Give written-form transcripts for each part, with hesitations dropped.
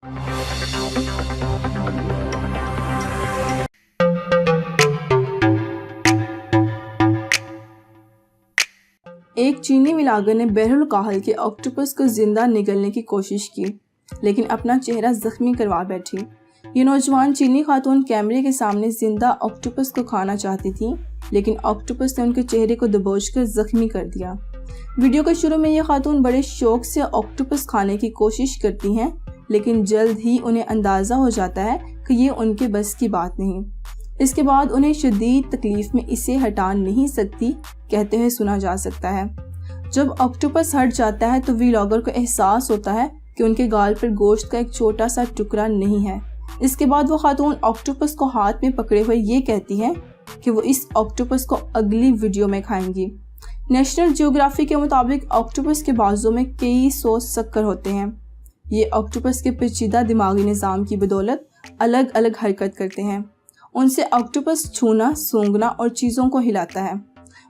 ایک چینی ولاگر نے بحر الکاہل کے آکٹوپس کو زندہ نگلنے کی کوشش کی، لیکن اپنا چہرہ زخمی کروا بیٹھی۔ یہ نوجوان چینی خاتون کیمرے کے سامنے زندہ آکٹوپس کو کھانا چاہتی تھی، لیکن آکٹوپس نے ان کے چہرے کو دبوچ کر زخمی کر دیا۔ ویڈیو کے شروع میں یہ خاتون بڑے شوق سے آکٹوپس کھانے کی کوشش کرتی ہیں، لیکن جلد ہی انہیں اندازہ ہو جاتا ہے کہ یہ ان کے بس کی بات نہیں۔ اس کے بعد انہیں شدید تکلیف میں اسے ہٹا نہیں سکتی کہتے ہوئے سنا جا سکتا ہے۔ جب آکٹوپس ہٹ جاتا ہے تو ولاگر کو احساس ہوتا ہے کہ ان کے گال پر گوشت کا ایک چھوٹا سا ٹکڑا نہیں ہے۔ اس کے بعد وہ خاتون آکٹوپس کو ہاتھ میں پکڑے ہوئے یہ کہتی ہے کہ وہ اس آکٹوپس کو اگلی ویڈیو میں کھائیں گی۔ نیشنل جیوگرافی کے مطابق آکٹوپس کے بازوں میں کئی سو سکر ہوتے ہیں۔ یہ آکٹوپس کے پیچیدہ دماغی نظام کی بدولت الگ الگ حرکت کرتے ہیں۔ ان سے آکٹوپس چھونا، سونگھنا اور چیزوں کو ہلاتا ہے۔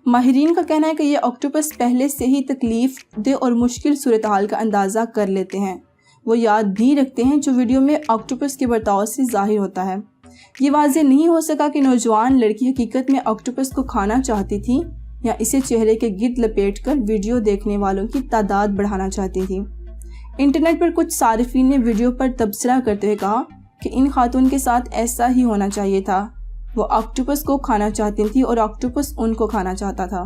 ماہرین کا کہنا ہے کہ یہ آکٹوپس پہلے سے ہی تکلیف دہ اور مشکل صورتحال کا اندازہ کر لیتے ہیں۔ وہ یاد بھی رکھتے ہیں جو ویڈیو میں آکٹوپس کے برتاؤ سے ظاہر ہوتا ہے۔ یہ واضح نہیں ہو سکا کہ نوجوان لڑکی حقیقت میں آکٹوپس کو کھانا چاہتی تھی یا اسے چہرے کے گرد لپیٹ کر ویڈیو دیکھنے والوں کی تعداد بڑھانا چاہتی تھی۔ انٹرنیٹ پر کچھ صارفین نے ویڈیو پر تبصرہ کرتے ہوئے کہا کہ ان خاتون کے ساتھ ایسا ہی ہونا چاہیے تھا۔ وہ آکٹوپس کو کھانا چاہتی تھی اور آکٹوپس ان کو کھانا چاہتا تھا۔